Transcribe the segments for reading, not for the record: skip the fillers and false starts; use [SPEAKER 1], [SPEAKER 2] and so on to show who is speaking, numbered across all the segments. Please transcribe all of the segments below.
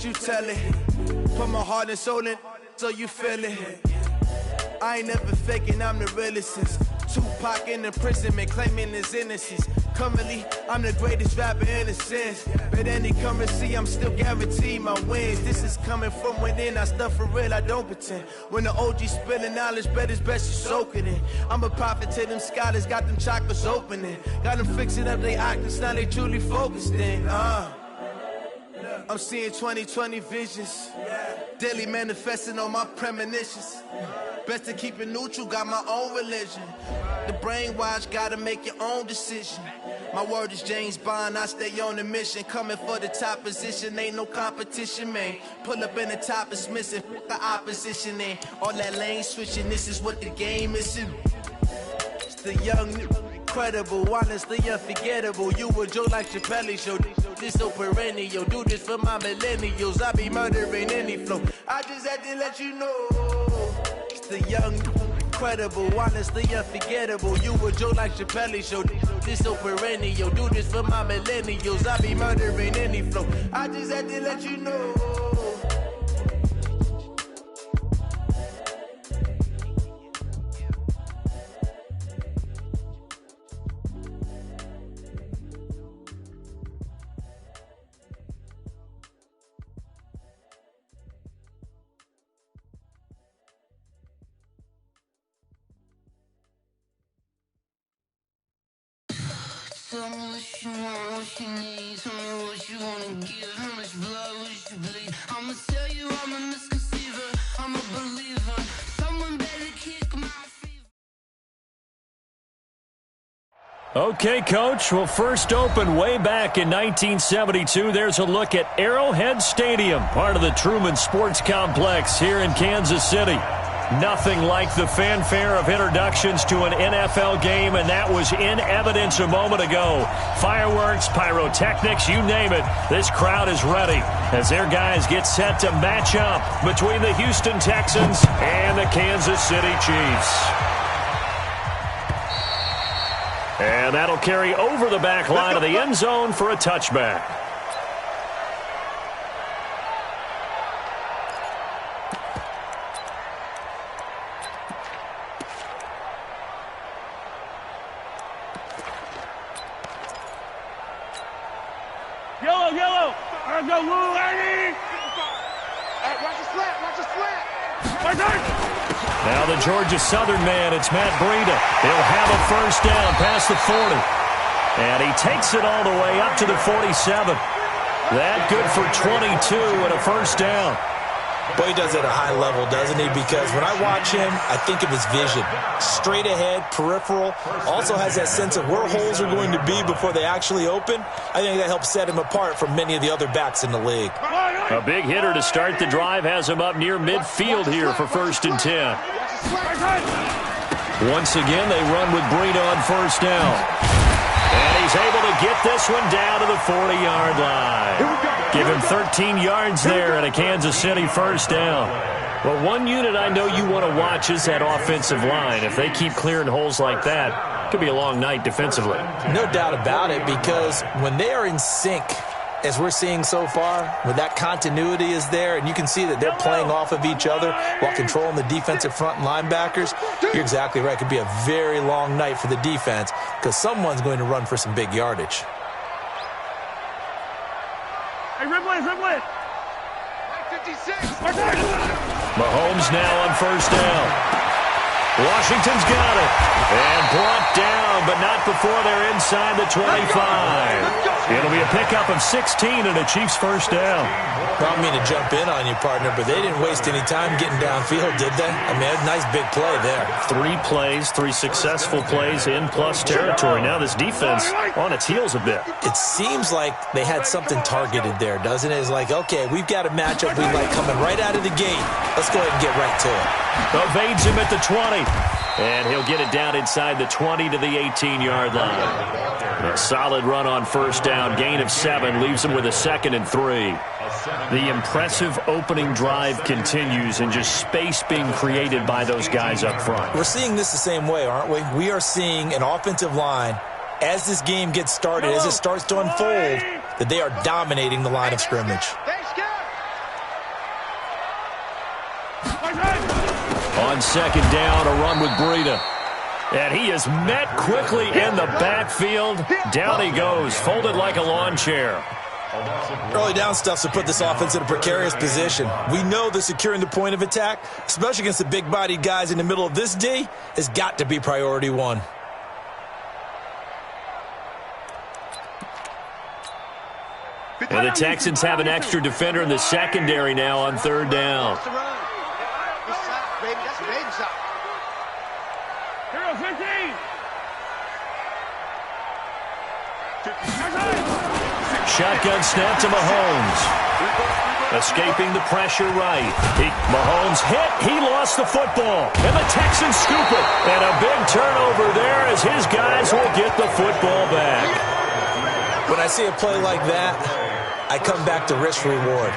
[SPEAKER 1] let you tell it. Put my heart and soul in, so you feel it. I ain't never faking, I'm the realest since Tupac in the imprisonment, claiming his innocence. Currently, I'm the greatest rapper in a sense. But any currency, I'm still guaranteed my wins. This is coming from within, I stuff for real, I don't pretend. When the OG spilling knowledge, bet it's best you soak it in. I'm a prophet to them scholars, got them chakras opening. Got them fixing up they octaves, now they truly focused in. I'm seeing 2020 visions, daily manifesting on my premonitions. Best to keep it neutral, got my own religion. The brainwash, gotta make your own decision. My word is James Bond, I stay on the mission. Coming for the top position, ain't no competition, man. Pull up in the top, it's missing, the opposition, and all that lane switching, this is what the game is. It's the young, incredible, honestly unforgettable. You a joke like Chappelle show, this so perennial. Do this for my millennials, I be murdering any flow. I just had to let you know. The young, incredible, honestly unforgettable. You a joke like Chappelle show, this so perennial. Do this for my millennials, I be murdering any flow. I just had to let you know.
[SPEAKER 2] Tell me what you want, what you need. Tell me what you wanna give. How much blood would you bleed? I'ma tell you I'm a misconceiver. I'm a believer. Someone better kick my fever.
[SPEAKER 3] Okay, Coach. Well, first opened way back in 1972. There's a look at Arrowhead Stadium, part of the Truman Sports Complex here in Kansas City. Nothing like the fanfare of introductions to an NFL game, and that was in evidence a moment ago. Fireworks, pyrotechnics, you name it. This crowd is ready as their guys get set to match up between the Houston Texans and the Kansas City Chiefs. And that'll carry over the back line of the end zone for a touchback.
[SPEAKER 4] Yellow. Let's go, Lou, Eddie. Hey, watch the slant.
[SPEAKER 3] Now the Georgia Southern man, it's Matt Breida. He'll have a first down past the 40. And he takes it all the way up to the 47. That good for 22 and a first down.
[SPEAKER 5] Boy, he does it at a high level, doesn't he? Because when I watch him, I think of his vision. Straight ahead, peripheral. Also has that sense of where holes are going to be before they actually open. I think that helps set him apart from many of the other backs in the league.
[SPEAKER 3] A big hitter to start the drive has him up near midfield here for 1st and 10. Once again, they run with Breida on first down. And he's able to get this one down to the 40-yard line. Give him 13 yards there and a Kansas City first down. Well, one unit I know you want to watch is that offensive line. If they keep clearing holes like that, it could be a long night defensively.
[SPEAKER 5] No doubt about it, because when they are in sync, as we're seeing so far, when that continuity is there, and you can see that they're playing off of each other while controlling the defensive front and linebackers, you're exactly right. It could be a very long night for the defense because someone's going to run for some big yardage.
[SPEAKER 4] Hey, Ripley. 56.
[SPEAKER 3] Mahomes now on first down. Washington's got it. And brought down, but not before they're inside the 25. It'll be a pickup of 16 and a Chiefs first down.
[SPEAKER 5] I don't mean to jump in on you, partner, but they didn't waste any time getting downfield, did they? I mean, a nice big play there.
[SPEAKER 3] 3 plays, 3 successful plays in plus territory. Now this defense on its heels a bit.
[SPEAKER 5] It seems like they had something targeted there, doesn't it? It's like, okay, we've got a matchup we like coming right out of the gate. Let's go ahead and get right to it.
[SPEAKER 3] Evades him at the 20. And he'll get it down inside the 20 to the 18-yard line. A solid run on first down. Gain of 7 leaves him with a 2nd and 3. The impressive opening drive continues and just space being created by those guys up front.
[SPEAKER 5] We're seeing this the same way, aren't we? We are seeing an offensive line, as this game gets started, as it starts to unfold, that they are dominating the line of scrimmage.
[SPEAKER 3] On second down, a run with Breida. And he is met quickly in the backfield. Down he goes, folded like a lawn chair.
[SPEAKER 5] Early down stuff to put this offense in a precarious position. We know that securing the point of attack, especially against the big-bodied guys in the middle of this D, has got to be priority one.
[SPEAKER 3] And the Texans have an extra defender in the secondary now on third down. Shotgun snap to Mahomes. Escaping the pressure right. Mahomes hit. He lost the football. And the Texans scoop it. And a big turnover there as his guys will get the football back.
[SPEAKER 5] When I see a play like that, I come back to risk reward.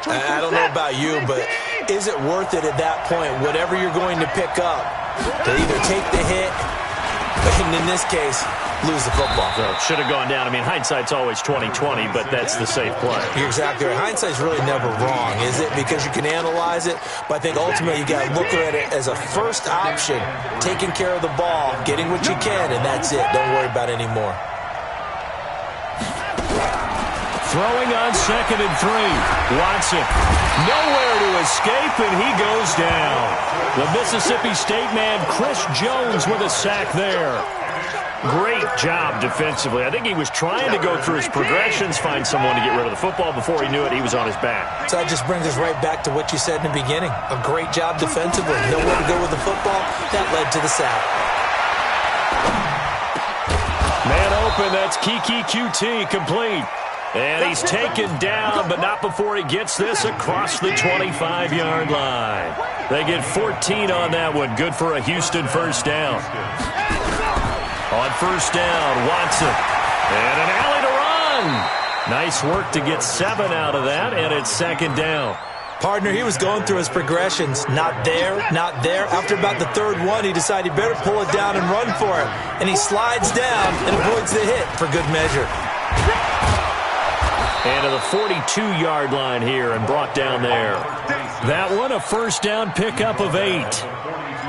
[SPEAKER 5] I don't know about you, but is it worth it at that point, whatever you're going to pick up, to either take the hit, and in this case, lose the football?
[SPEAKER 3] So should have gone down. I mean, hindsight's always 20/20, but that's the safe play.
[SPEAKER 5] You're exactly right. Hindsight's really never wrong, is it? Because you can analyze it, but I think ultimately you got to look at it as a first option, taking care of the ball, getting what you can, and that's it. Don't worry about any more.
[SPEAKER 3] Throwing on 2nd and 3. Watson. Nowhere to escape, and he goes down. The Mississippi State man, Chris Jones, with a sack there. Great job defensively. I think he was trying to go through his progressions, find someone to get rid of the football. Before he knew it, he was on his back.
[SPEAKER 5] So that just brings us right back to what you said in the beginning. A great job defensively. Nowhere to go with the football. That led to the sack.
[SPEAKER 3] Man open, that's Kiki QT, complete. And he's taken down, but not before he gets this across the 25-yard line. They get 14 on that one. Good for a Houston first down. On first down, Watson. And an alley to run. Nice work to get 7 out of that, and it's 2nd down.
[SPEAKER 5] Partner, he was going through his progressions. Not there, not there. After about the 3rd one, he decided he better pull it down and run for it. And he slides down and avoids the hit for good measure.
[SPEAKER 3] And to the 42-yard line here and brought down there. That one, a first down pickup of 8.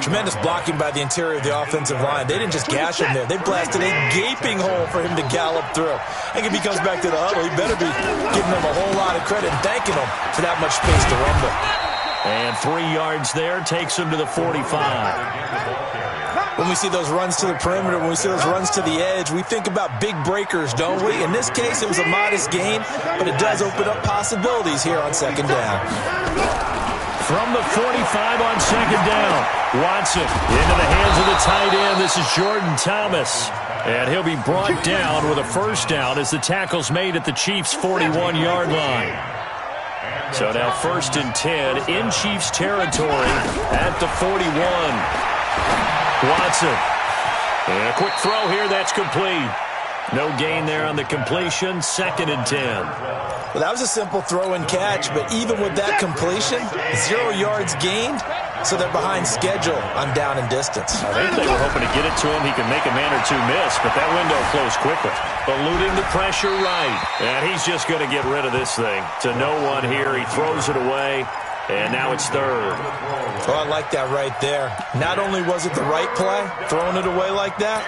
[SPEAKER 5] Tremendous blocking by the interior of the offensive line. They didn't just gash him there. They blasted a gaping hole for him to gallop through. I think if he comes back to the huddle, he better be giving them a whole lot of credit and thanking them for that much space to rumble.
[SPEAKER 3] And 3 yards there takes him to the 45.
[SPEAKER 5] When we see those runs to the perimeter, when we see those runs to the edge, we think about big breakers, don't we? In this case, it was a modest gain, but it does open up possibilities here on 2nd down.
[SPEAKER 3] From the 45 on 2nd down, Watson into the hands of the tight end. This is Jordan Thomas. And he'll be brought down with a first down as the tackle's made at the Chiefs' 41-yard line. So now 1st and 10 in Chiefs territory at the 41. Watson. And a quick throw here, that's complete. No gain there on the completion, 2nd and 10.
[SPEAKER 5] Well, that was a simple throw and catch, but even with that completion, 0 yards gained, so they're behind schedule on down and distance.
[SPEAKER 3] I think they were hoping to get it to him. He could make a man or two miss, but that window closed quickly. Eluding the pressure right, and he's just going to get rid of this thing. To no one here, he throws it away. And now it's 3rd.
[SPEAKER 5] Oh, I like that right there. Not only was it the right play, throwing it away like that,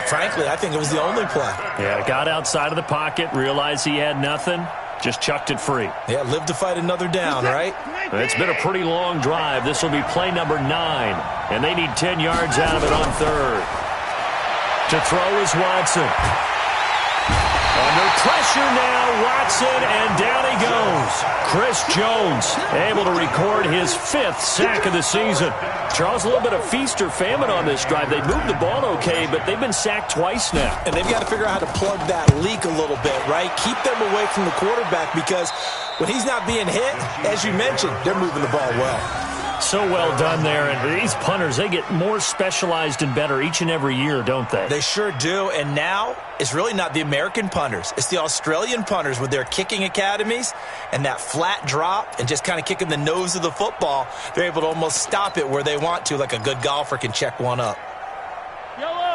[SPEAKER 5] frankly, I think it was the only play.
[SPEAKER 3] Yeah, got outside of the pocket, realized he had nothing, just chucked it free.
[SPEAKER 5] Yeah, live to fight another down, right?
[SPEAKER 3] It's been a pretty long drive. This will be play number 9, and they need 10 yards out of it on 3rd. To throw is Watson. Under pressure now, Watson, and down he goes. Chris Jones able to record his 5th sack of the season. Charles, a little bit of feast or famine on this drive. They moved the ball okay, but they've been sacked twice now.
[SPEAKER 5] And they've got to figure out how to plug that leak a little bit, right? Keep them away from the quarterback because when he's not being hit, as you mentioned, they're moving the ball well.
[SPEAKER 3] So well done there. And these punters, they get more specialized and better each and every year, don't they?
[SPEAKER 5] They sure do. And now it's really not the American punters. It's the Australian punters with their kicking academies and that flat drop and just kind of kicking the nose of the football. They're able to almost stop it where they want to, like a good golfer can check one up.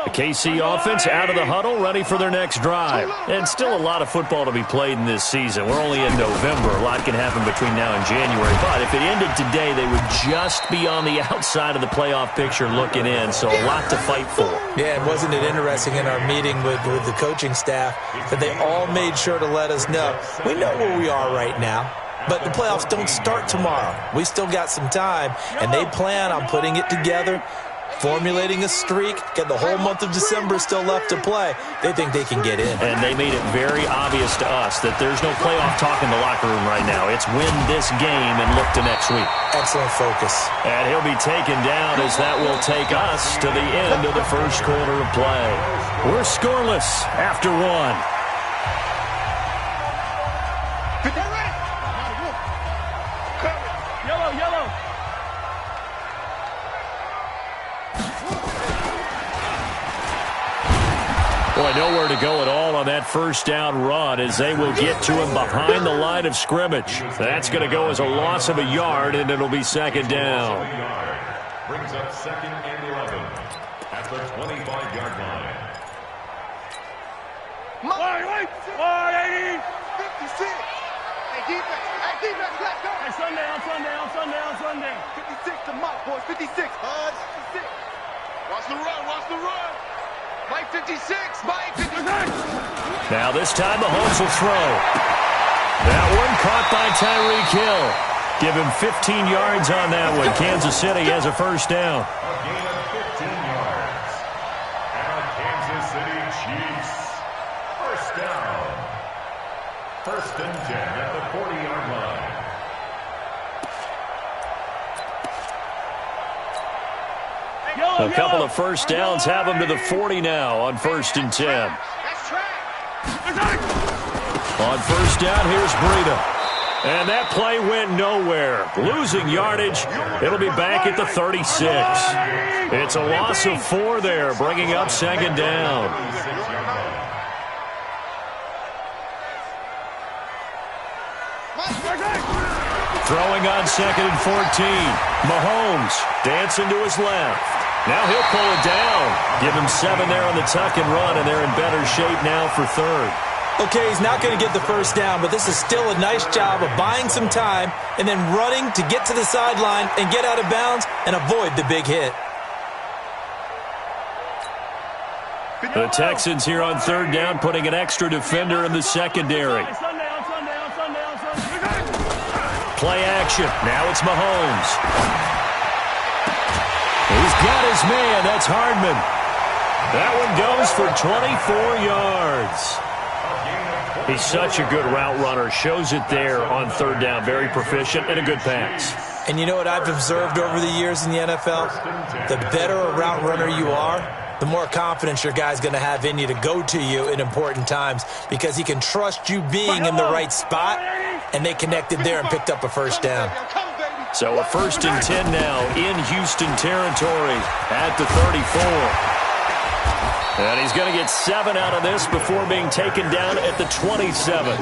[SPEAKER 3] The KC offense out of the huddle, ready for their next drive. And still a lot of football to be played in this season. We're only in November. A lot can happen between now and January. But if it ended today, they would just be on the outside of the playoff picture looking in. So a lot to fight for.
[SPEAKER 5] Yeah, and wasn't it interesting in our meeting with the coaching staff that they all made sure to let us know, we know where we are right now. But the playoffs don't start tomorrow. We still got some time, and they plan on putting it together, formulating a streak, get the whole month of December still left to play. They think they can get in.
[SPEAKER 3] And they made it very obvious to us that there's no playoff talk in the locker room right now. It's win this game and look to next week.
[SPEAKER 5] Excellent focus.
[SPEAKER 3] And he'll be taken down as that will take us to the end of the first quarter of play. We're scoreless after one.
[SPEAKER 4] Yellow.
[SPEAKER 3] Boy, nowhere to go at all on that first down run as they will get to him behind the line of scrimmage. That's going to go as a loss of a yard, and it'll be second down.
[SPEAKER 6] Brings up 2nd and 11 at the 25-yard line.
[SPEAKER 4] 56. Hey, defense, let's go. Hey, Sunday. 56 to Mike, boys. 56. 56. Watch the run. Mike 56. Mike 56.
[SPEAKER 3] Now this time Mahomes will throw. That one caught by Tyreek Hill. Give him 15 yards on that one. Kansas City has a first down.
[SPEAKER 6] A gain of 15 yards. And the Kansas City Chiefs. First down. 1st and 10 at the 40-yard line.
[SPEAKER 3] A couple of first downs have them to the 40 now on 1st and 10. On first down, here's Breida. And that play went nowhere. Losing yardage. It'll be back at the 36. It's a loss of 4 there, bringing up second down. Throwing on 2nd and 14. Mahomes dancing to his left. Now he'll pull it down. Give him 7 there on the tuck and run, and they're in better shape now for 3rd.
[SPEAKER 5] Okay, he's not going to get the first down, but this is still a nice job of buying some time and then running to get to the sideline and get out of bounds and avoid the big hit.
[SPEAKER 3] The Texans here on 3rd down, putting an extra defender in the secondary. Play action. Now it's Mahomes. He's got his man. That's Hardman. That one goes for 24 yards. He's such a good route runner. Shows it there on 3rd down. Very proficient and a good pass.
[SPEAKER 5] And you know what I've observed over the years in the NFL? The better a route runner you are, the more confidence your guy's going to have in you to go to you in important times because he can trust you being in the right spot, and they connected there and picked up a first down.
[SPEAKER 3] So a 1st and 10 now in Houston territory at the 34. And he's going to get 7 out of this before being taken down at the 27.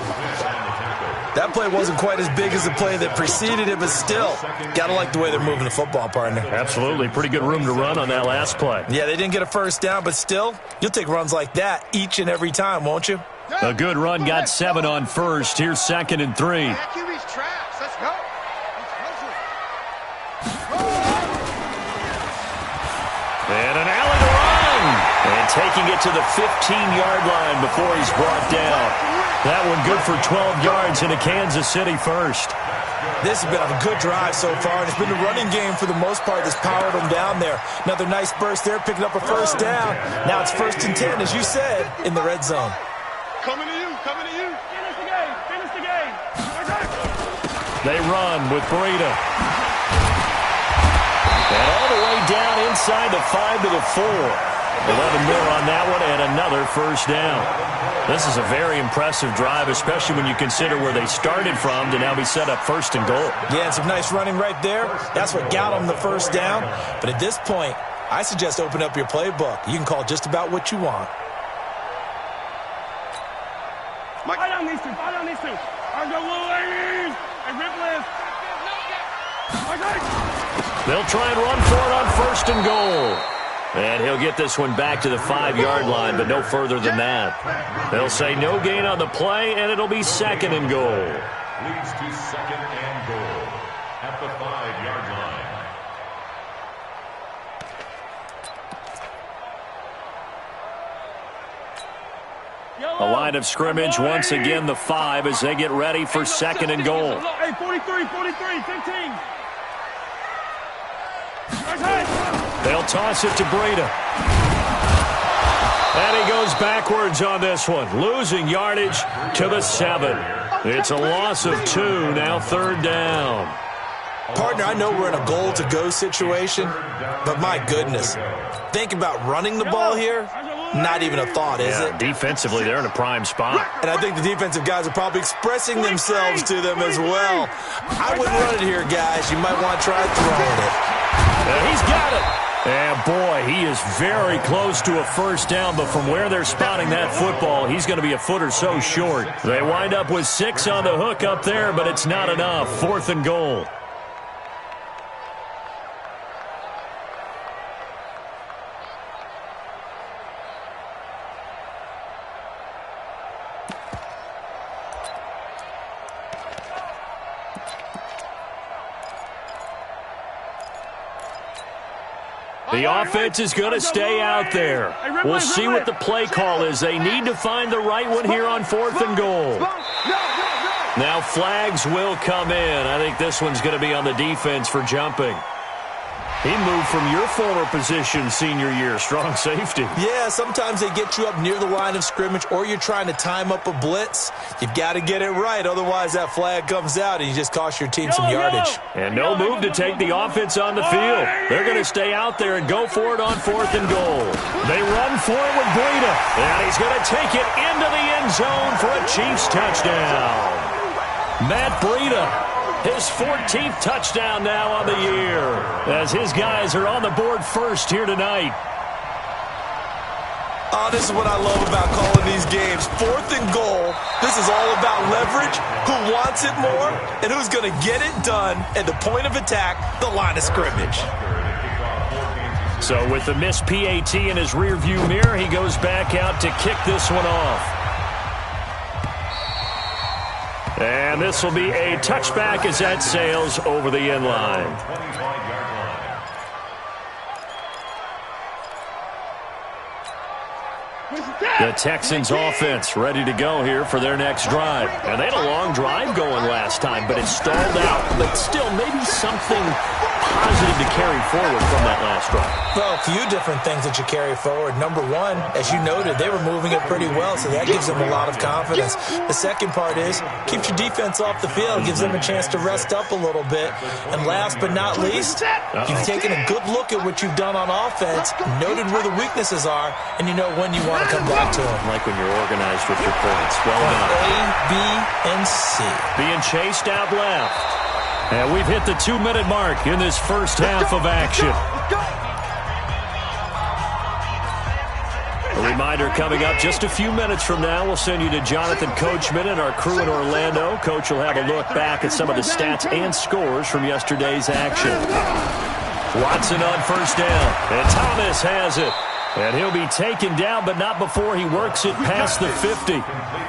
[SPEAKER 5] That play wasn't quite as big as the play that preceded it, but still, got to like the way they're moving the football, partner.
[SPEAKER 3] Absolutely. Pretty good room to run on that last play.
[SPEAKER 5] Yeah, they didn't get a first down, but still, you'll take runs like that each and every time, won't you?
[SPEAKER 3] A good run got 7 on 1st. Here's 2nd and 3.
[SPEAKER 4] QB's traps. Let's go.
[SPEAKER 3] And an alley to run. And taking it to the 15-yard line before he's brought down. That one good for 12 yards in a Kansas City first.
[SPEAKER 5] This has been a good drive so far, and it's been the running game for the most part that's powered them down there. Another nice burst there, picking up a first down. Now it's 1st and 10, as you said, in the red zone.
[SPEAKER 4] Coming to you. Finish the game.
[SPEAKER 3] They run with Breida. And all the way down inside the 5 to the 4. 11 more on that one, and another first down. This is a very impressive drive, especially when you consider where they started from to now be set up 1st and goal.
[SPEAKER 5] Yeah, and some nice running right there. That's what got them the first down. But at this point, I suggest open up your playbook. You can call just about what you want.
[SPEAKER 4] Fire down these two. I'll go little ladies. And rip lift.
[SPEAKER 3] They'll try and run for it on 1st and goal. And he'll get this one back to the 5-yard line, but no further than that. They'll say no gain on the play, and it'll be 2nd and goal.
[SPEAKER 6] Leads to 2nd and goal at the 5-yard line.
[SPEAKER 3] A line of scrimmage, once again the 5 as they get ready for 2nd and goal.
[SPEAKER 7] Hey, 43, 15.
[SPEAKER 3] They'll toss it to Breida. And he goes backwards on this one, losing yardage to the 7. It's a loss of 2, now 3rd down.
[SPEAKER 5] Partner, I know we're in a goal-to-go situation, but my goodness, think about running the ball here. Not even a thought, is it?
[SPEAKER 3] Defensively, they're in a prime spot.
[SPEAKER 5] And I think the defensive guys are probably expressing themselves to them as well. I wouldn't run it here, guys. You might want to try throwing it.
[SPEAKER 3] He's got it. And, boy, he is very close to a 1st down, but from where they're spotting that football, he's going to be a foot or so short. They wind up with 6 on the hook up there, but it's not enough. 4th and goal. The offense is going to stay out there. We'll see what the play call is. They need to find the right one here on 4th and goal. Now flags will come in. I think this one's going to be on the defense for jumping. He moved from your former position senior year, strong safety.
[SPEAKER 5] Yeah, sometimes they get you up near the line of scrimmage or you're trying to time up a blitz. You've got to get it right, otherwise that flag comes out and you just cost your team some yardage.
[SPEAKER 3] And no move to take the offense on the field. They're going to stay out there and go for it on 4th and goal. They run for it with Breida, and he's going to take it into the end zone for a Chiefs touchdown. Matt Breida. His 14th touchdown now on the year, as his guys are on the board first here tonight.
[SPEAKER 5] Oh, this is what I love about calling these games. 4th and goal. This is all about leverage, who wants it more, and who's going to get it done at the point of attack, the line of scrimmage.
[SPEAKER 3] So with the missed PAT in his rearview mirror, he goes back out to kick this one off. And this will be a touchback as that sails over the end line. The Texans offense ready to go here for their next drive. And they had a long drive going last time, but it stalled out. But still, maybe something positive to carry forward from that last drive.
[SPEAKER 5] Well, a few different things that you carry forward. Number one, as you noted, they were moving it pretty well, so that gives them a lot of confidence. The second part is, keeps your defense off the field, gives them a chance to rest up a little bit. And last but not least, you've taken a good look at what you've done on offense, noted where the weaknesses are, and you know when you want to come back to them.
[SPEAKER 3] Like when you're organized with your points. Well done.
[SPEAKER 5] A, B, and C. Being
[SPEAKER 3] chased out left. And we've hit the 2-minute mark in this first half of action. A reminder coming up just a few minutes from now. We'll send you to Jonathan Coachman and our crew in Orlando. Coach will have a look back at some of the stats and scores from yesterday's action. Watson on 1st down. And Thomas has it. And he'll be taken down, but not before he works it past the 50.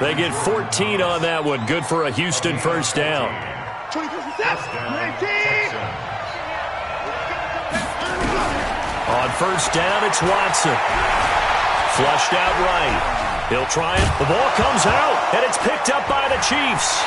[SPEAKER 3] They get 14 on that one. Good for a Houston 1st down. On 1st down, it's Watson. Flushed out right. He'll try it. The ball comes out, and it's picked up by the Chiefs.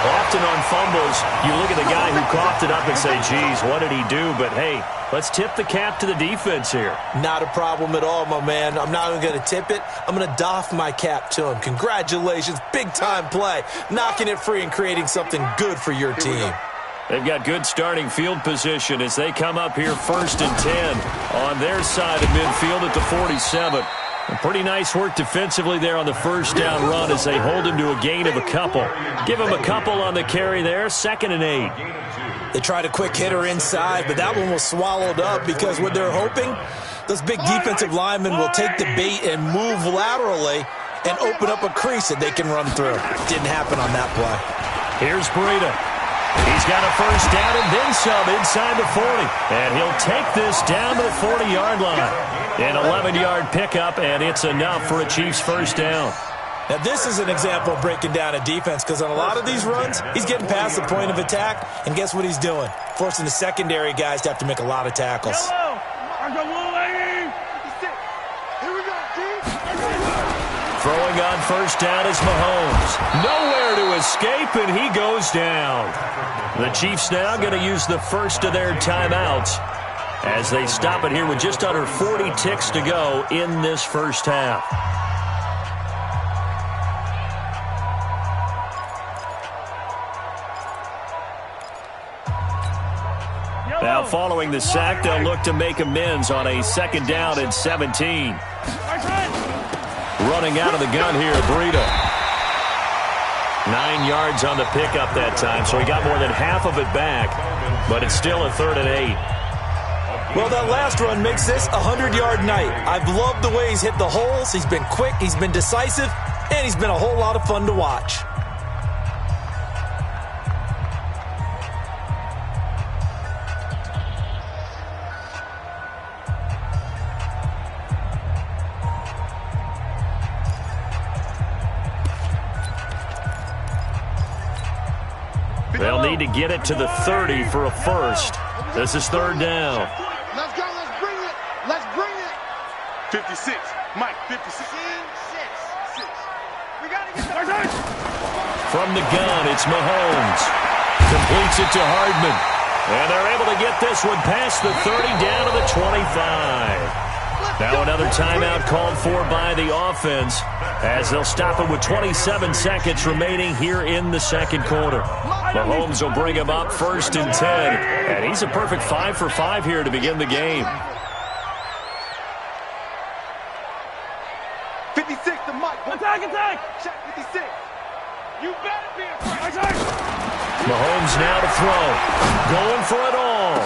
[SPEAKER 3] Often on fumbles, you look at the guy who coughed it up and say, geez, what did he do? But, hey, let's tip the cap to the defense here.
[SPEAKER 5] Not a problem at all, my man. I'm not even going to tip it. I'm going to doff my cap to him. Congratulations. Big-time play. Knocking it free and creating something good for your team.
[SPEAKER 3] They've got good starting field position as they come up here 1st and 10 on their side of midfield at the 47. And pretty nice work defensively there on the 1st down run as they hold him to a gain of a couple. Give him a couple on the carry there, 2nd and 8.
[SPEAKER 5] They tried a quick hitter inside, but that one was swallowed up because what they're hoping, those big defensive linemen will take the bait and move laterally and open up a crease that they can run through. Didn't happen on that play.
[SPEAKER 3] Here's Breida. He's got a first down and then some inside the 40. And he'll take this down to the 40-yard line. An 11-yard pickup, and it's enough for a Chiefs first down.
[SPEAKER 5] Now, this is an example of breaking down a defense because on a lot of these runs, he's getting past the point of attack, and guess what he's doing? Forcing the secondary guys to have to make a lot of tackles.
[SPEAKER 3] Throwing on first down is Mahomes. Nowhere to escape, and he goes down. The Chiefs now going to use the first of their timeouts as they stop it here with just under 40 ticks to go in this first half. Now following the sack, they'll look to make amends on a second down and 17. Running out of the gun here, Breida. 9 yards on the pickup that time, so he got more than half of it back, but it's still a 3rd and 8.
[SPEAKER 5] Well, that last run makes this a 100-yard night. I've loved the way he's hit the holes. He's been quick, he's been decisive, and he's been a whole lot of fun to watch.
[SPEAKER 3] They'll need to get it to the 30 for a first. This is 3rd down.
[SPEAKER 4] Let's go. Let's bring it. Let's bring it. 56. Mike, 56. We got to get the
[SPEAKER 3] From the gun, it's Mahomes. Completes it to Hardman. And they're able to get this one past the 30 down to the 25. Now another timeout called for by the offense as they'll stop it with 27 seconds remaining here in the second quarter. Mahomes will bring him up 1st and 10, and he's a perfect 5 for 5 here to begin the game.
[SPEAKER 4] 56 to Mike.
[SPEAKER 7] Attack!
[SPEAKER 4] Check 56. You better be afraid.
[SPEAKER 3] Mahomes now to throw. Going for it all.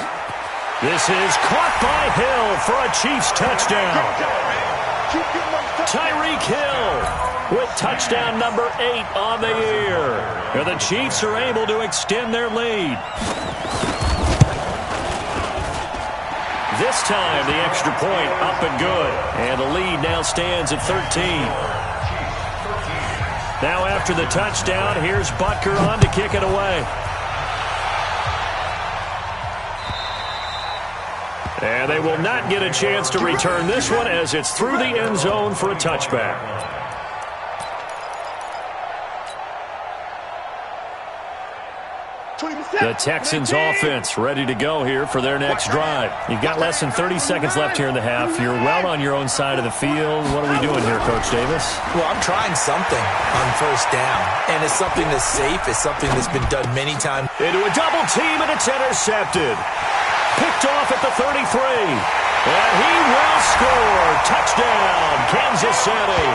[SPEAKER 3] This is caught by Hill for a Chiefs touchdown. Tyreek Hill with touchdown number 8 on the year. And the Chiefs are able to extend their lead. This time the extra point up and good. And the lead now stands at 13. Now after the touchdown, here's Butker on to kick it away. And they will not get a chance to return this one as it's through the end zone for a touchback. The Texans offense ready to go here for their next drive. You've got less than 30 seconds left here in the half. You're well on your own side of the field. What are we doing here, Coach Davis?
[SPEAKER 5] Well, I'm trying something on first down, and it's something that's safe. It's something that's been done many times.
[SPEAKER 3] Into a double team, and it's intercepted. Picked off at the 33. And he will score. Touchdown, Kansas City.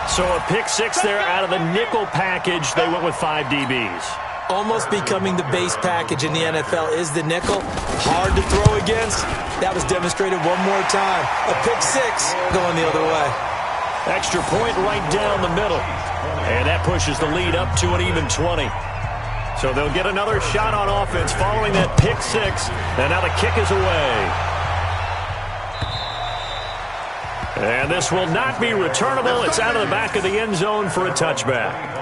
[SPEAKER 3] So a pick 6 there out of the nickel package. They went with 5 DBs.
[SPEAKER 5] Almost becoming the base package in the NFL is the nickel. Hard to throw against. That was demonstrated one more time. A pick 6 going the other way.
[SPEAKER 3] Extra point right down the middle. And that pushes the lead up to an even 20. So they'll get another shot on offense following that pick 6. And now the kick is away. And this will not be returnable. It's out of the back of the end zone for a touchback.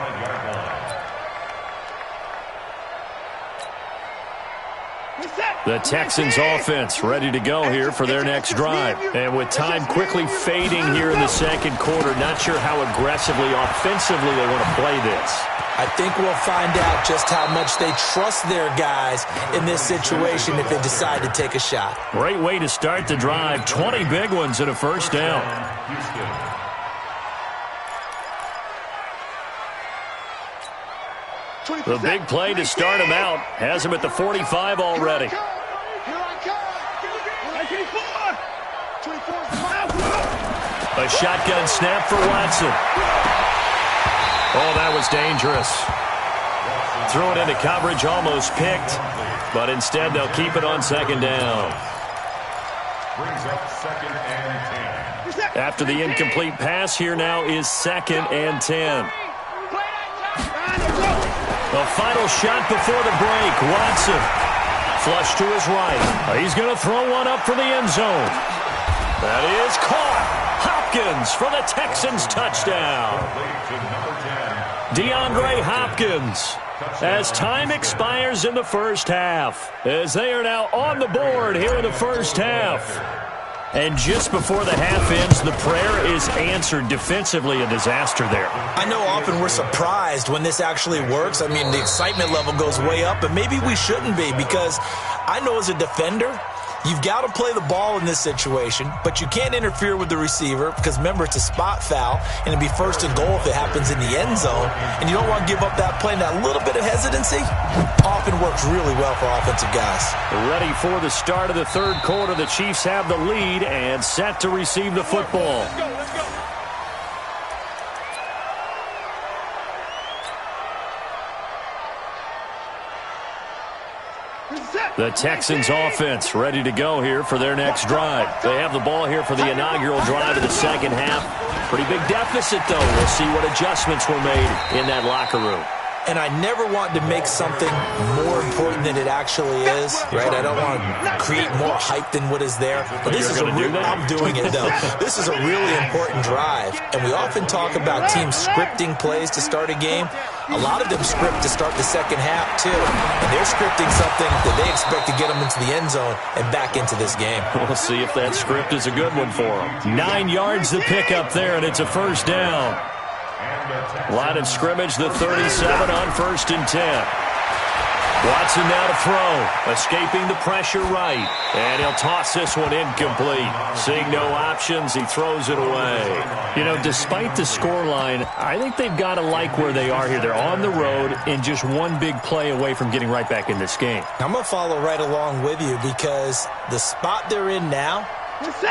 [SPEAKER 3] The Texans offense ready to go here for their next drive. And with time quickly fading here in the second quarter, not sure how aggressively, offensively they want to play this.
[SPEAKER 5] I think we'll find out just how much they trust their guys in this situation if they decide to take a shot.
[SPEAKER 3] Great way to start the drive. 20 big ones and a first down. The big play to start him out has him at the 45 already. A shotgun snap for Watson. Oh, that was dangerous. Threw it into coverage, almost picked, but instead they'll keep it on second down.
[SPEAKER 6] Brings up 2nd and 10.
[SPEAKER 3] After the incomplete pass, here now is 2nd and 10. The final shot before the break. Watson. Flush to his right. He's going to throw one up for the end zone. That is caught. Hopkins for the Texans touchdown. DeAndre Hopkins. As time expires in the first half. As they are now on the board here in the first half. And just before the half ends, the prayer is answered. Defensively, a disaster there.
[SPEAKER 5] I know often we're surprised when this actually works. I mean, the excitement level goes way up, but maybe we shouldn't be, because I know as a defender, you've got to play the ball in this situation, but you can't interfere with the receiver because, remember, it's a spot foul, and it'd be first and goal if it happens in the end zone, and you don't want to give up that play. And that little bit of hesitancy often works really well for offensive guys.
[SPEAKER 3] Ready for the start of the third quarter. The Chiefs have the lead and set to receive the football.
[SPEAKER 4] Let's go.
[SPEAKER 3] The Texans offense ready to go here for their next drive. They have the ball here for the inaugural drive of the second half. Pretty big deficit, though. We'll see what adjustments were made in that locker room.
[SPEAKER 5] And I never want to make something more important than it actually is, right? I don't want to create more hype than what is there. But this is I'm doing it, though. This is a really important drive. And we often talk about teams scripting plays to start a game. A lot of them script to start the second half, too. And they're scripting something that they expect to get them into the end zone and back into this game.
[SPEAKER 3] We'll see if that script is a good one for them. 9 yards to pick up there, and it's a first down. Line of scrimmage, the 37 on 1st and 10. Watson now to throw. Escaping the pressure right. And he'll toss this one incomplete. Seeing no options, he throws it away. You know, despite the scoreline, I think they've got to like where they are here. They're on the road and just one big play away from getting right back in this game.
[SPEAKER 5] I'm going to follow right along with you because the spot they're in now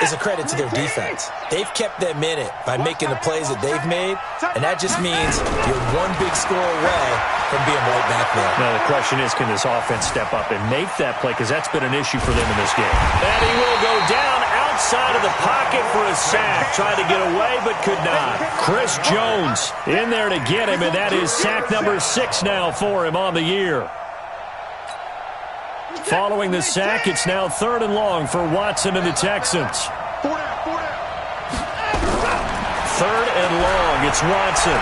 [SPEAKER 5] is a credit to their defense. They've kept them in it by making the plays that they've made, and that just means you're one big score away from being right back there.
[SPEAKER 3] Now the question is, can this offense step up and make that play, because that's been an issue for them in this game. And he will go down outside of the pocket for a sack. Tried to get away but could not. Chris Jones in there to get him, and that is sack number 6 now for him on the year. Following the sack, it's now 3rd and long for Watson and the Texans.
[SPEAKER 4] 4 down.
[SPEAKER 3] 3rd and long, it's Watson.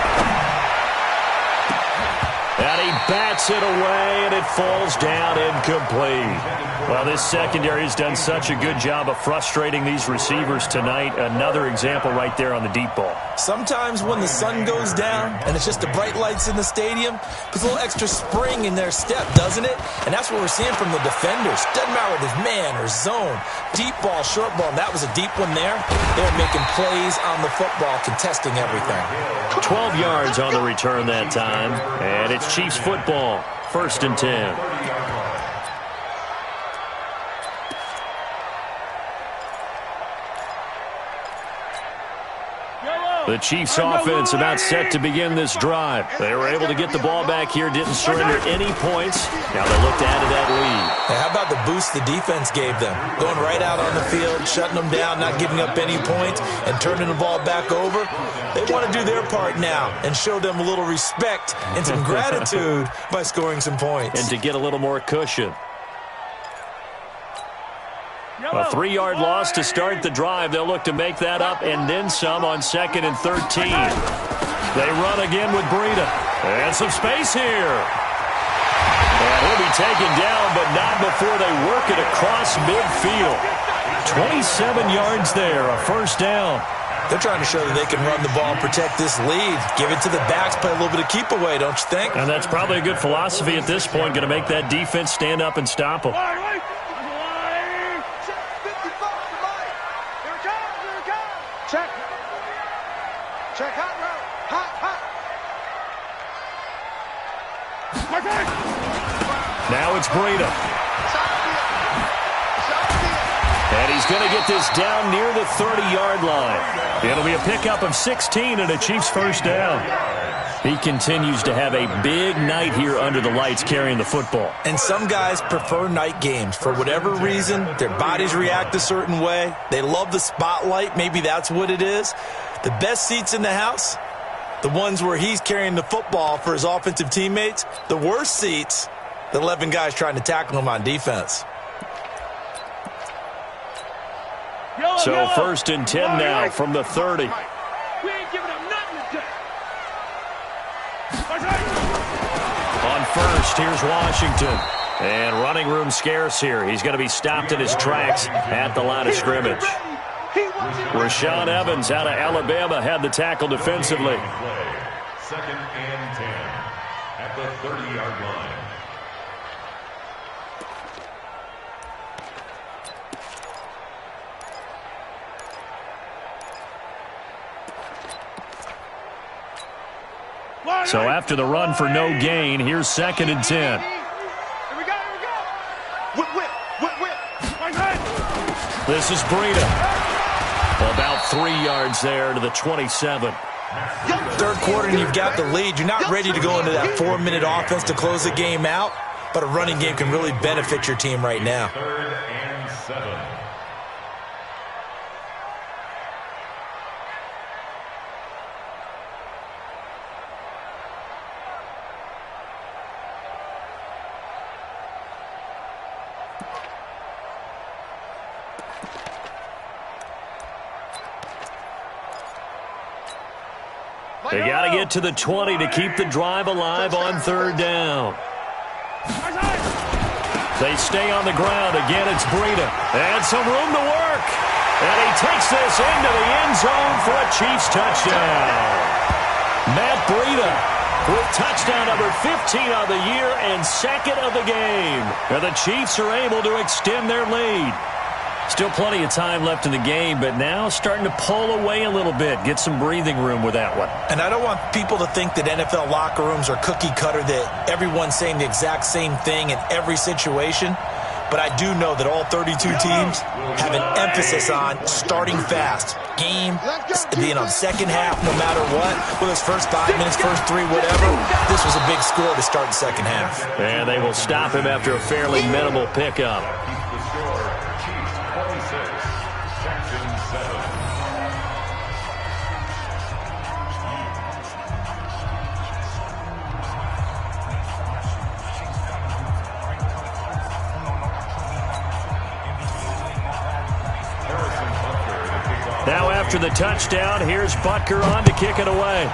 [SPEAKER 3] And he bats it away, and it falls down incomplete. Well, this secondary has done such a good job of frustrating these receivers tonight. Another example right there on the deep ball.
[SPEAKER 5] Sometimes when the sun goes down and it's just the bright lights in the stadium, puts a little extra spring in their step, doesn't it? And that's what we're seeing from the defenders. Doesn't matter whether it's man or zone, deep ball, short ball. And that was a deep one there. They're making plays on the football, contesting everything.
[SPEAKER 3] 12 yards on the return that time. And it's Chiefs football, 1st and 10. The Chiefs offense about set to begin this drive. They were able to get the ball back here, didn't surrender any points. Now they look to add to that lead.
[SPEAKER 5] How about the boost the defense gave them? Going right out on the field, shutting them down, not giving up any points, and turning the ball back over. They want to do their part now and show them a little respect and some gratitude by scoring some points.
[SPEAKER 3] And to get a little more cushion. A 3-yard loss to start the drive. They'll look to make that up and then some on 2nd and 13. They run again with Breida. And some space here. And he'll be taken down, but not before they work it across midfield. 27 yards there, a first down.
[SPEAKER 5] They're trying to show that they can run the ball and protect this lead. Give it to the backs, play a little bit of keep away, don't you think?
[SPEAKER 3] And that's probably a good philosophy at this point, going to make that defense stand up and stop them.
[SPEAKER 4] Check hot route. Hot.
[SPEAKER 3] Now it's Breida. And he's going to get this down near the 30-yard line. It'll be a pickup of 16 and a Chiefs first down. He continues to have a big night here under the lights carrying the football.
[SPEAKER 5] And some guys prefer night games. For whatever reason, their bodies react a certain way. They love the spotlight. Maybe that's what it is. The best seats in the house, The ones where he's carrying the football for his offensive teammates, the worst seats, the 11 guys trying to tackle him on defense.
[SPEAKER 3] So first and 10 now from the 30.
[SPEAKER 7] We ain't giving up nothing today.
[SPEAKER 3] On first, here's Washington. And running room scarce here. He's going to be stopped in his tracks at the line of scrimmage. Rashaan Evans out of Alabama had the tackle defensively.
[SPEAKER 6] Second and 10 at the 30-yard line.
[SPEAKER 3] So after the run for no gain, here's second and 10. This is Breida. About 3 yards there to the 27.
[SPEAKER 5] Third quarter and you've got the lead. You're not ready to go into that 4-minute offense to close the game out, but a running game can really benefit your team right now.
[SPEAKER 6] Third and 7.
[SPEAKER 3] They got to get to the 20 to keep the drive alive on third down. They stay on the ground. Again, it's Breida. And some room to work. And he takes this into the end zone for a Chiefs touchdown. Matt Breida with touchdown number 15 of the year and second of the game. And the Chiefs are able to extend their lead. Still plenty of time left in the game, but now starting to pull away a little bit. Get some breathing room with that one.
[SPEAKER 5] And I don't want people to think that NFL locker rooms are cookie cutter, that everyone's saying the exact same thing in every situation. But I do know that all 32 teams have an emphasis on starting fast. Game, second half, no matter what. Whether it's first 5 minutes, first 3, whatever. This was a big score to start the second half.
[SPEAKER 3] And they will stop him after a fairly minimal pickup. Now after the touchdown, here's Butker on to kick it away.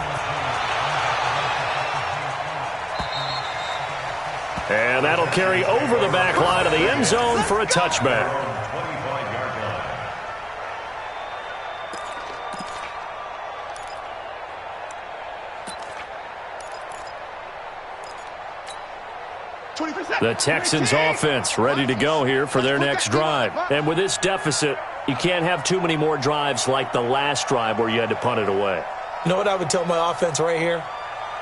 [SPEAKER 3] And that'll carry over the back line of the end zone for a touchback. The Texans offense ready to go here for their next drive. And with this deficit, you can't have too many more drives like the last drive where you had to punt it away.
[SPEAKER 5] You know what I would tell my offense right here?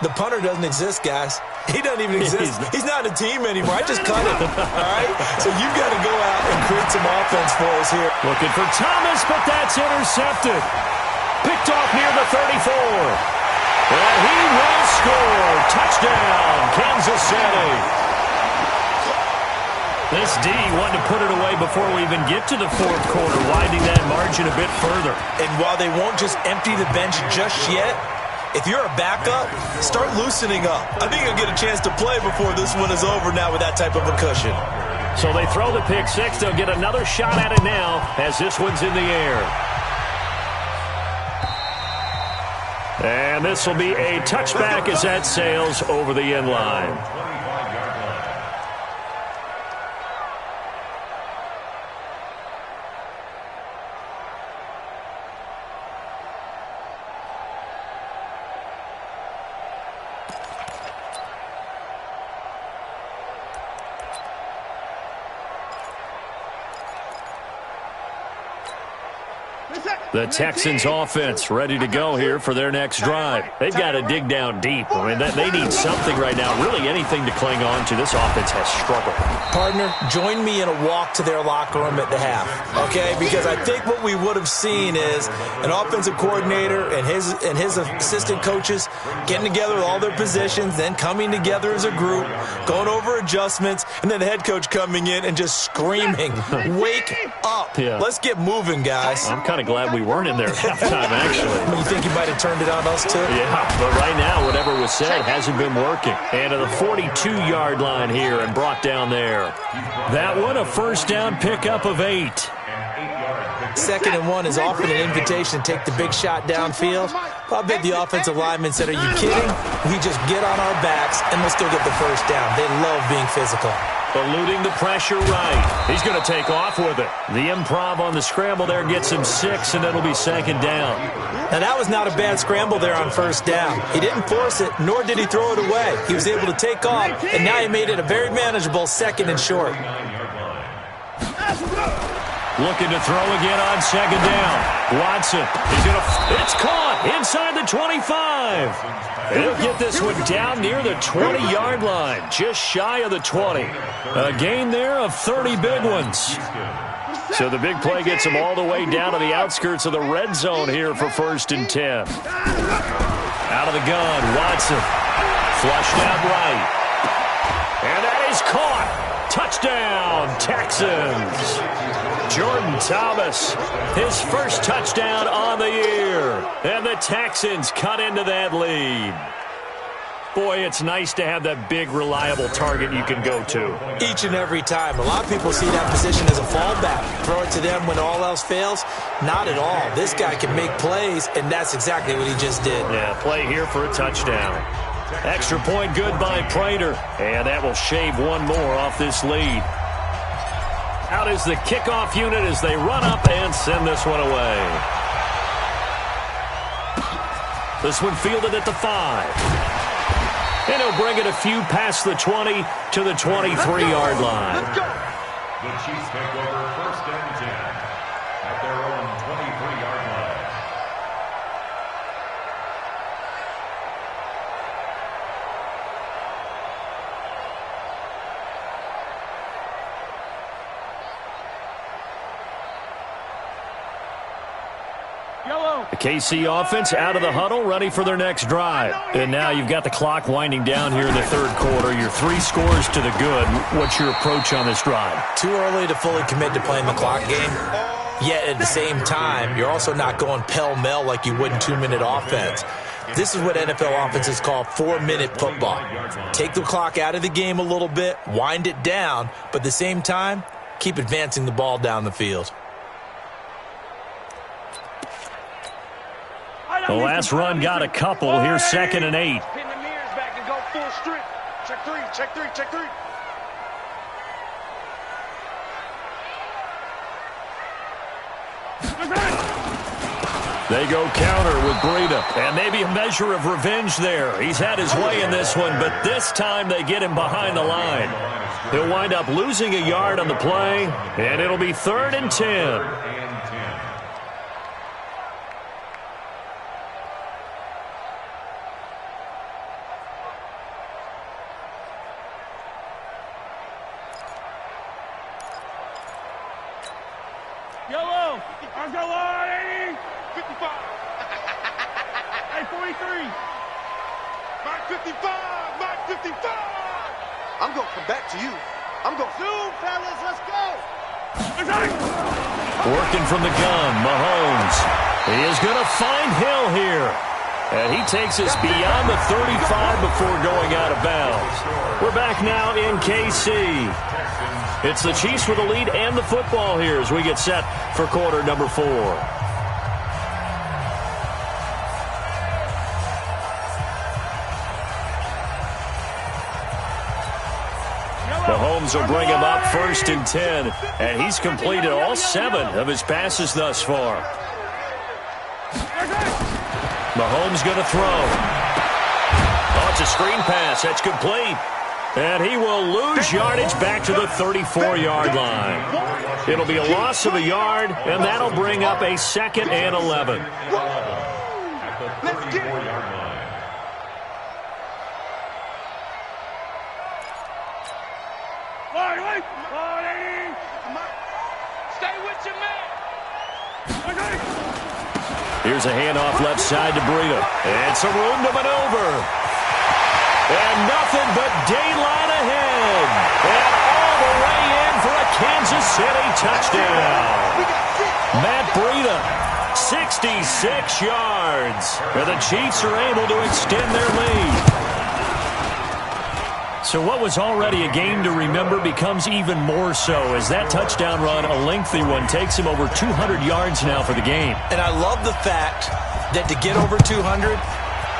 [SPEAKER 5] The punter doesn't exist, guys. He doesn't even exist. He's not a team anymore. I just cut him, all right? So you've got to go out and create some offense for us here.
[SPEAKER 3] Looking for Thomas, but that's intercepted. Picked off near the 34. And he will score. Touchdown, Kansas City. This D wanted to put it away before we even get to the fourth quarter, widening that margin a bit further.
[SPEAKER 5] And while they won't just empty the bench just yet, if you're a backup, start loosening up. I think you'll get a chance to play before this one is over now with that type of a cushion.
[SPEAKER 3] So they throw the pick six. They'll get another shot at it now as this one's in the air. And this will be a touchback as that sails over the end line. The Texans offense ready to go here for their next drive. They've got to dig down deep. I mean, they need something right now, really anything to cling on to. This offense has struggled.
[SPEAKER 5] Partner, join me in a walk to their locker room at the half, okay? Because I think what we would have seen is an offensive coordinator and his assistant coaches getting together with all their positions, then coming together as a group, going over adjustments, and then the head coach coming in and just screaming, wake up.
[SPEAKER 3] Yeah.
[SPEAKER 5] Let's get moving, guys.
[SPEAKER 3] I'm kind of of glad we weren't in there at halftime, actually.
[SPEAKER 5] You think he might have turned it on us, too?
[SPEAKER 3] Yeah, but right now, whatever was said hasn't been working. And to the 42-yard line here and brought down there. That one, a first down pickup of 8.
[SPEAKER 5] 2nd and 1 is often an invitation to take the big shot downfield. I bet the offensive lineman said, are you kidding? We just get on our backs and let's go get the first down. They love being physical.
[SPEAKER 3] Eluding the pressure right. He's going to take off with it. The improv on the scramble there gets him 6, and it'll be 2nd down.
[SPEAKER 5] Now, that was not a bad scramble there on first down. He didn't force it, nor did he throw it away. He was able to take off, and now he made it a very manageable 2nd and short.
[SPEAKER 3] Looking to throw again on 2nd down. Watson. It's caught inside the 25. He'll get this one down near the 20-yard line, just shy of the 20. A gain there of 30 big ones. So the big play gets him all the way down to the outskirts of the red zone here for 1st and 10. Out of the gun, Watson. Flushed out right. And that is caught. Touchdown, Texans. Jordan Thomas, his first touchdown on the year. And the Texans cut into that lead. Boy, it's nice to have that big, reliable target you can go to.
[SPEAKER 5] Each and every time. A lot of people see that position as a fallback. Throw it to them when all else fails. Not at all. This guy can make plays, and that's exactly what he just did.
[SPEAKER 3] Yeah, play here for a touchdown. Extra point good by Prater. And that will shave one more off this lead. Out is the kickoff unit as they run up and send this one away. This one fielded at the 5. And he'll bring it a few past the 20 to the 23-yard line.
[SPEAKER 6] The Chiefs take over 1st and 10 at their own 23-yard line.
[SPEAKER 3] The KC offense out of the huddle, ready for their next drive. And now you've got the clock winding down here in the 3rd quarter. You're 3 scores to the good. What's your approach on this drive?
[SPEAKER 5] Too early to fully commit to playing the clock game. Yet at the same time, you're also not going pell-mell like you would in 2-minute offense. This is what NFL offenses call 4-minute football. Take the clock out of the game a little bit, wind it down, but at the same time, keep advancing the ball down the field.
[SPEAKER 3] The last run got a couple. Here's 2nd and 8.
[SPEAKER 7] Pin the mirrors back and go full strip. Check 3, check 3, check 3.
[SPEAKER 3] They go counter with Breida. And maybe a measure of revenge there. He's had his way in this one, but this time they get him behind the line. He'll wind up losing a yard on the play, and it'll be 3rd and 10.
[SPEAKER 7] Yellow. I'll go on, 80. 55. Hey, 43.
[SPEAKER 4] Mark 55. Mark 55. I'm going to come back to you. I'm going to zoom, fellas. Let's go.
[SPEAKER 3] Working from the gun, Mahomes. He is going to find Hill here. And he takes us beyond the 35 before going out of bounds. We're back now in KC. It's the Chiefs with the lead and the football here as we get set for quarter number 4. Mahomes will bring him up 1st and 10, and he's completed all 7 of his passes thus far. Mahomes going to throw. Oh, it's a screen pass. That's complete. And he will lose yardage back to the 34-yard line. It'll be a loss of a yard, and that'll bring up a 2nd and 11.
[SPEAKER 6] At the 34-yard line.
[SPEAKER 7] Stay with your man.
[SPEAKER 3] Here's a handoff left side to Breida. And some room to maneuver. And nothing but daylight ahead. And all the way in for a Kansas City touchdown. Matt Breida 66 yards. And the Chiefs are able to extend their lead. So what was already a game to remember becomes even more so as that touchdown run, a lengthy one, takes him over 200 yards now for the game.
[SPEAKER 5] And I love the fact that to get over 200,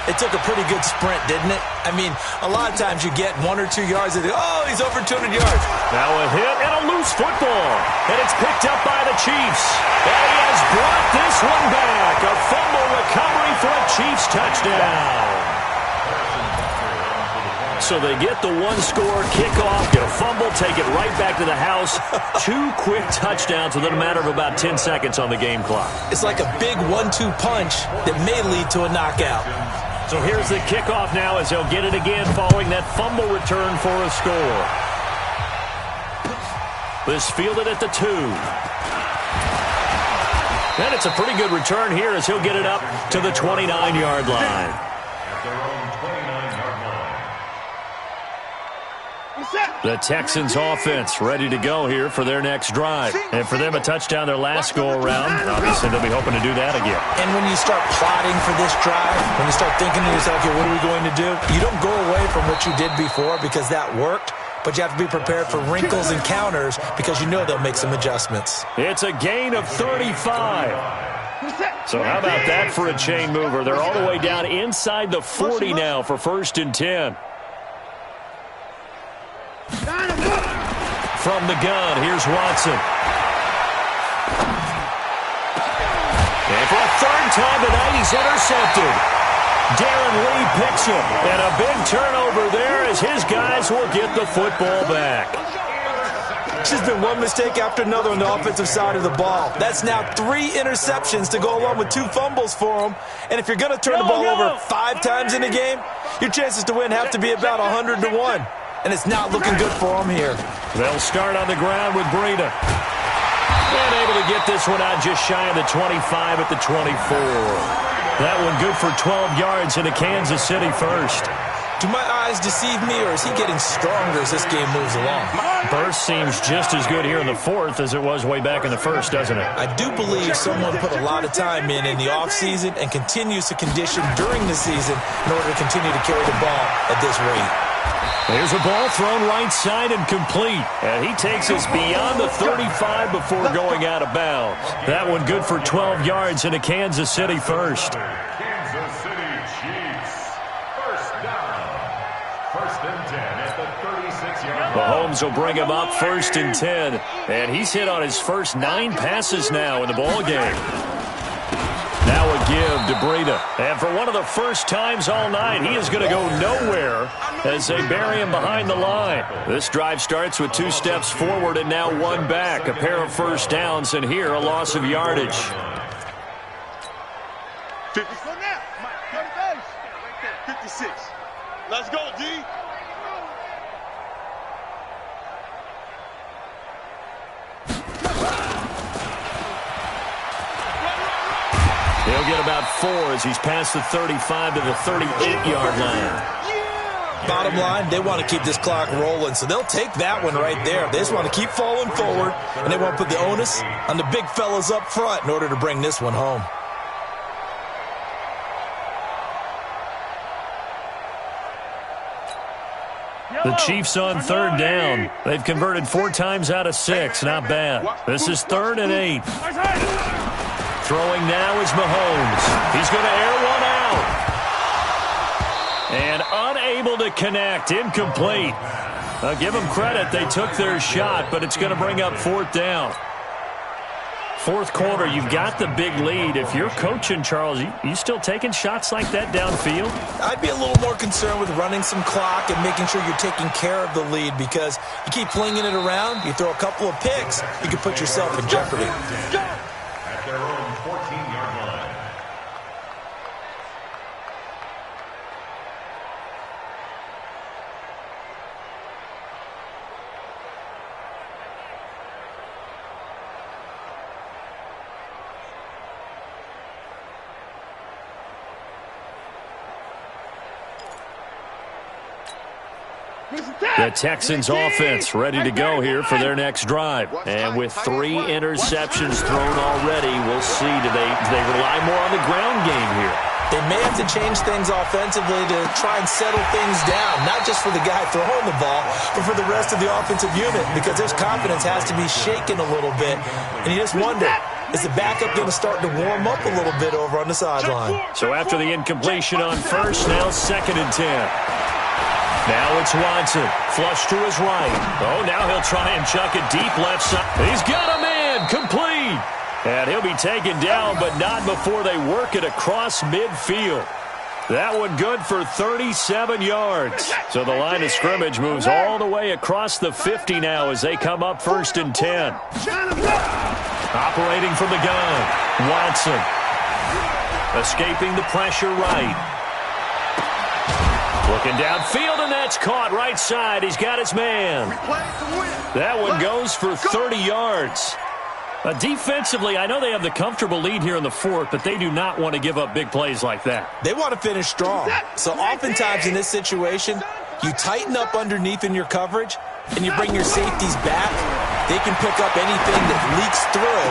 [SPEAKER 5] it took a pretty good sprint, didn't it? I mean, a lot of times you get 1 or 2 yards and oh, he's over 200 yards.
[SPEAKER 3] Now a hit and a loose football. And it's picked up by the Chiefs. And he has brought this one back. A fumble recovery for a Chiefs touchdown. So they get the one-score kickoff, get a fumble, take it right back to the house. 2 quick touchdowns within a matter of about 10 seconds on the game clock.
[SPEAKER 5] It's like a big 1-2 punch that may lead to a knockout.
[SPEAKER 3] So here's the kickoff now as they'll get it again following that fumble return for a score. This fielded at the 2. And it's a pretty good return here as he'll get it up to the 29-yard line. The Texans offense ready to go here for their next drive. And for them, a touchdown their last go-around. Obviously, they'll be hoping to do that again.
[SPEAKER 5] And when you start plotting for this drive, when you start thinking to yourself, okay, what are we going to do? You don't go away from what you did before because that worked, but you have to be prepared for wrinkles and counters because you know they'll make some adjustments.
[SPEAKER 3] It's a gain of 35. So how about that for a chain mover? They're all the way down inside the 40 now for 1st and 10. From the gun, here's Watson. And for a 3rd time tonight, he's intercepted. Darren Lee picks him. And a big turnover there as his guys will get the football back.
[SPEAKER 5] It's just been one mistake after another on the offensive side of the ball. That's now 3 interceptions to go along with 2 fumbles for him. And if you're going to turn the ball over 5 times in a game, your chances to win have to be about 100-1. And it's not looking good for them here.
[SPEAKER 3] They'll start on the ground with Breida. And able to get this one out just shy of the 25 at the 24. That one good for 12 yards into Kansas City first.
[SPEAKER 5] Do my eyes deceive me, or is he getting stronger as this game moves along?
[SPEAKER 3] Burst seems just as good here in the 4th as it was way back in the 1st, doesn't it?
[SPEAKER 5] I do believe someone put a lot of time in the offseason and continues to condition during the season in order to continue to carry the ball at this rate.
[SPEAKER 3] There's a ball thrown right side and complete. And he takes us beyond the 35 before going out of bounds. That one good for 12 yards into Kansas City first.
[SPEAKER 6] Kansas City Chiefs. 1st down. 1st and 10 at the 36-yard line.
[SPEAKER 3] Mahomes will bring him up 1st and 10. And he's hit on his first 9 passes now in the ballgame. Now a give to Breida. And for one of the first times all night, he is going to go nowhere as they bury him behind the line. This drive starts with 2 steps forward and now 1 back. A pair of first downs, and here a loss of yardage.
[SPEAKER 7] 56. Let's go, D.
[SPEAKER 3] He'll get about 4 as he's past the 35 to the 38-yard line.
[SPEAKER 5] Bottom line, they want to keep this clock rolling, so they'll take that one right there. They just want to keep falling forward, and they want to put the onus on the big fellas up front in order to bring this one home.
[SPEAKER 3] The Chiefs on 3rd down. They've converted 4 times out of 6. Not bad. This is 3rd and 8. Throwing now is Mahomes. He's going to air one out. And unable to connect. Incomplete. I'll give them credit. They took their shot, but it's going to bring up 4th down. 4th quarter, you've got the big lead. If you're coaching, Charles, you still taking shots like that downfield?
[SPEAKER 5] I'd be a little more concerned with running some clock and making sure you're taking care of the lead, because you keep flinging it around, you throw a couple of picks, you can put yourself in jeopardy.
[SPEAKER 6] At their own 14-yard line.
[SPEAKER 3] The Texans offense ready to go here for their next drive. And with 3 interceptions thrown already, we'll see, do they rely more on the ground game here?
[SPEAKER 5] They may have to change things offensively to try and settle things down, not just for the guy throwing the ball, but for the rest of the offensive unit, because his confidence has to be shaken a little bit. And you just wonder, is the backup going to start to warm up a little bit over on the sideline?
[SPEAKER 3] So after the incompletion on first, now 2nd and 10. Now it's Watson, flush to his right. Oh, now he'll try and chuck it deep left side. He's got a man, complete. And he'll be taken down, but not before they work it across midfield. That one good for 37 yards. So the line of scrimmage moves all the way across the 50 now as they come up 1st and 10. Operating from the gun, Watson. Escaping the pressure right. Looking downfield, and that's caught right side. He's got his man. That one goes for 30 yards. Defensively, I know they have the comfortable lead here in the 4th, but they do not want to give up big plays like that.
[SPEAKER 5] They want to finish strong. So oftentimes in this situation, you tighten up underneath in your coverage, and you bring your safeties back. They can pick up anything that leaks through.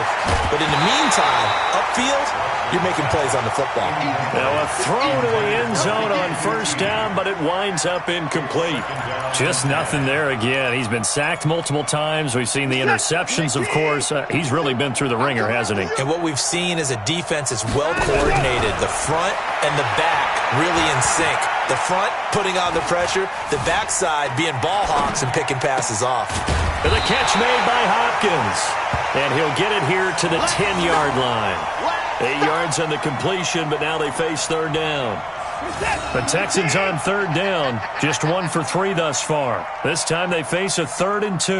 [SPEAKER 5] But in the meantime, upfield, you're making plays on the football.
[SPEAKER 3] Now a throw to the end zone on 1st down, but it winds up incomplete. Just nothing there again. He's been sacked multiple times. We've seen the interceptions, of course. He's really been through the ringer, hasn't he?
[SPEAKER 5] And what we've seen is a defense that's well coordinated. The front and the back really in sync. The front putting on the pressure, the backside being ball hawks and picking passes off.
[SPEAKER 3] And the catch made by Hopkins. And he'll get it here to the 10-yard line. 8 yards on the completion, but now they face 3rd down. The Texans on 3rd down, just 1 for 3 thus far. This time they face a 3rd and 2.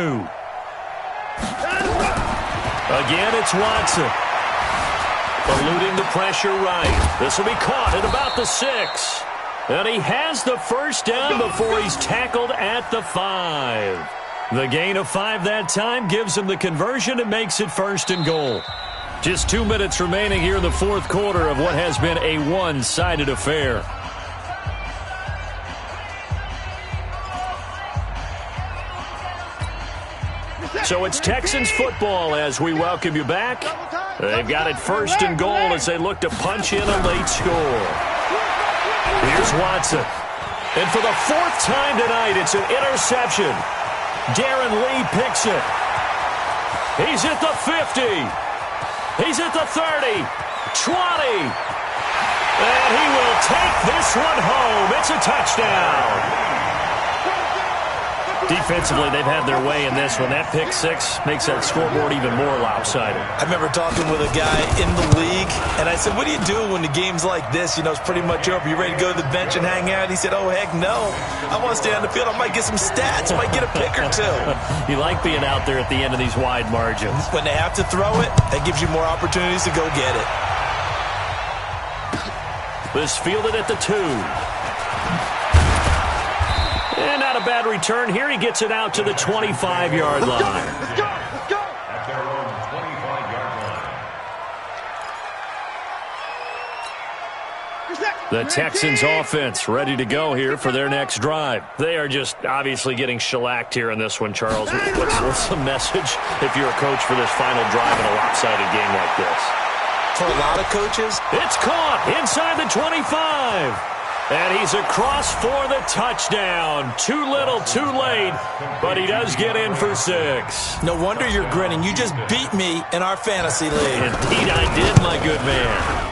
[SPEAKER 3] Again, it's Watson. Eluding the pressure right. This will be caught at about the 6. And he has the 1st down before he's tackled at the 5. The gain of 5 that time gives him the conversion and makes it 1st and goal. Just 2 minutes remaining here in the 4th quarter of what has been a one-sided affair. So it's Texans football as we welcome you back. They've got it 1st and goal as they look to punch in a late score. Here's Watson. And for the 4th time tonight, it's an interception. Darren Lee picks it. He's at the 50. He's at the 30. 20. And he will take this one home. It's a touchdown. Defensively, they've had their way in this one. That pick 6 makes that scoreboard even more lopsided.
[SPEAKER 5] I remember talking with a guy in the league, and I said, what do you do when the game's like this? You know, it's pretty much over. You ready to go to the bench and hang out? He said, oh, heck no. I want to stay on the field. I might get some stats. I might get a pick or 2.
[SPEAKER 3] You like being out there at the end of these wide margins.
[SPEAKER 5] When they have to throw it, that gives you more opportunities to go get it.
[SPEAKER 3] This fielded at the 2. And not a bad return here. He gets it out to the 25-yard line.
[SPEAKER 6] Let's go! At their own 25-yard line.
[SPEAKER 3] The Texans offense ready to go here for their next drive. They are just obviously getting shellacked here in this one, Charles. What's the message if you're a coach for this final drive in a lopsided game like this?
[SPEAKER 5] For a lot of coaches,
[SPEAKER 3] it's caught inside the 25. And he's across for the touchdown. Too little, too late, but he does get in for 6.
[SPEAKER 5] No wonder you're grinning. You just beat me in our fantasy league.
[SPEAKER 3] Indeed I did, my good man.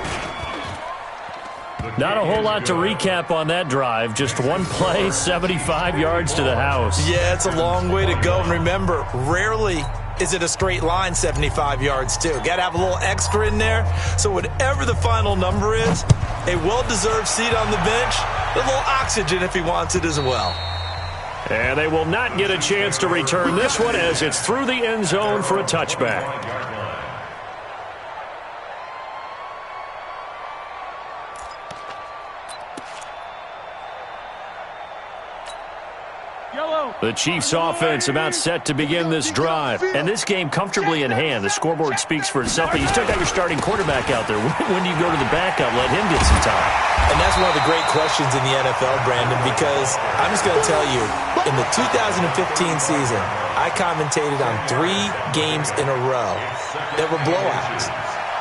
[SPEAKER 3] Not a whole lot to recap on that drive. Just one play, 75 yards to the house.
[SPEAKER 5] Yeah, it's a long way to go. And remember, rarely is it a straight line 75 yards, too. Got to have a little extra in there. So whatever the final number is, a well-deserved seat on the bench, a little oxygen if he wants it as well.
[SPEAKER 3] And they will not get a chance to return this one as it's through the end zone for a touchback.
[SPEAKER 7] Yellow.
[SPEAKER 3] The Chiefs offense about set to begin this drive. And this game comfortably in hand. The scoreboard speaks for itself, but you still got your starting quarterback out there. When do you go to the backup, let him get some time?
[SPEAKER 5] And that's one of the great questions in the NFL, Brandon, because I'm just going to tell you, in the 2015 season, I commentated on 3 games in a row that were blowouts.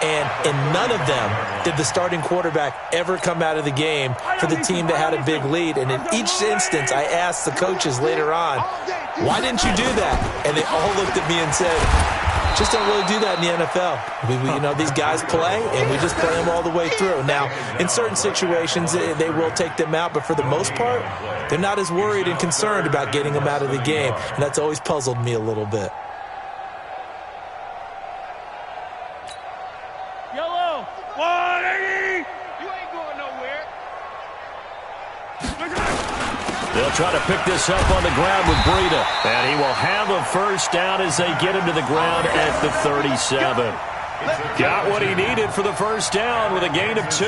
[SPEAKER 5] And in none of them did the starting quarterback ever come out of the game for the team that had a big lead. And in each instance, I asked the coaches later on, why didn't you do that? And they all looked at me and said, just don't really do that in the NFL. These guys play, and we just play them all the way through. Now, in certain situations, they will take them out, but for the most part, they're not as worried and concerned about getting them out of the game. And that's always puzzled me a little bit.
[SPEAKER 7] Yellow. 180. You ain't going nowhere.
[SPEAKER 3] They'll try to pick this up on the ground with Breida. And he will have a first down as they get him to the ground at the 37. Got what he needed for the first down with a gain of 2.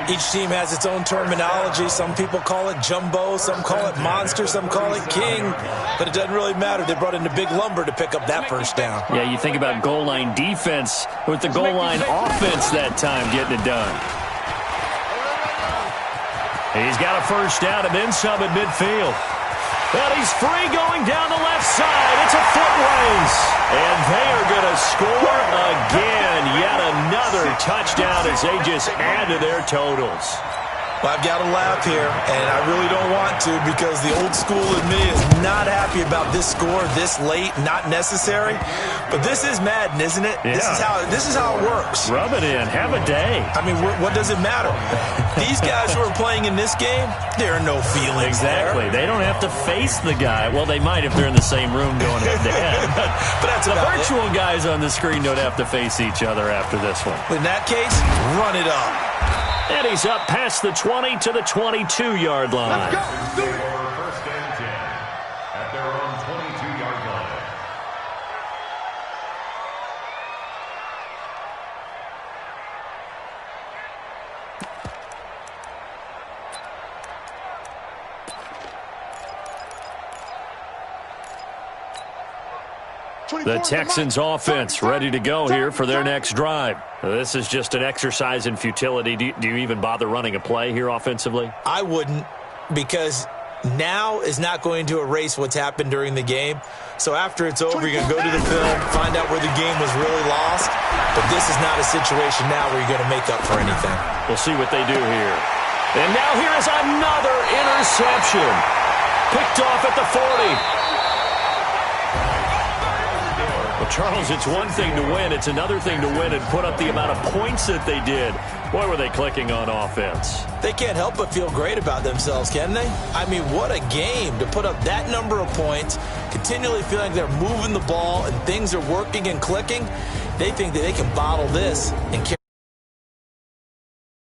[SPEAKER 5] Each team has its own terminology. Some people call it jumbo, some call it monster, some call it king. But it doesn't really matter. They brought in the big lumber to pick up that first down.
[SPEAKER 3] Yeah, you think about goal line defense with the goal line offense that time getting it done. He's got a first down and then some at midfield. Well, he's free going down the left side. It's a foot race. And they are going to score again. Yet another touchdown as they just add to their totals.
[SPEAKER 5] Well, I've got to laugh here, and I really don't want to because the old school in me is not happy about this score this late, not necessary. But this is Madden, isn't it?
[SPEAKER 3] Yeah.
[SPEAKER 5] This is how it works.
[SPEAKER 3] Rub it in. Have a day.
[SPEAKER 5] I mean, what does it matter? These guys who are playing in this game, there are no feelings
[SPEAKER 3] Exactly.
[SPEAKER 5] there.
[SPEAKER 3] They don't have to face the guy. Well, they might if they're in the same room going head-to-head.
[SPEAKER 5] But that's
[SPEAKER 3] the
[SPEAKER 5] about
[SPEAKER 3] virtual guys on the screen don't have to face each other after this one.
[SPEAKER 5] In that case, run it up.
[SPEAKER 3] And he's up past the 20 to the 22-yard line.
[SPEAKER 6] Let's go. First and 10 at their own 22-yard line.
[SPEAKER 3] The Texans offense ready to go here for their next drive. This is just an exercise in futility. Do you even bother running a play here offensively?
[SPEAKER 5] I wouldn't, because now is not going to erase what's happened during the game. So after it's over, you're going to go to the film, find out where the game was really lost. But this is not a situation now where you're going to make up for anything.
[SPEAKER 3] We'll see what they do here. And now here is another interception. Picked off at the 40. Well, Charles, it's one thing to win. It's another thing to win and put up the amount of points that they did. Boy, were they clicking on offense.
[SPEAKER 5] They can't help but feel great about themselves, can they? I mean, what a game to put up that number of points, continually feeling like they're moving the ball and things are working and clicking. They think that they can bottle this and carry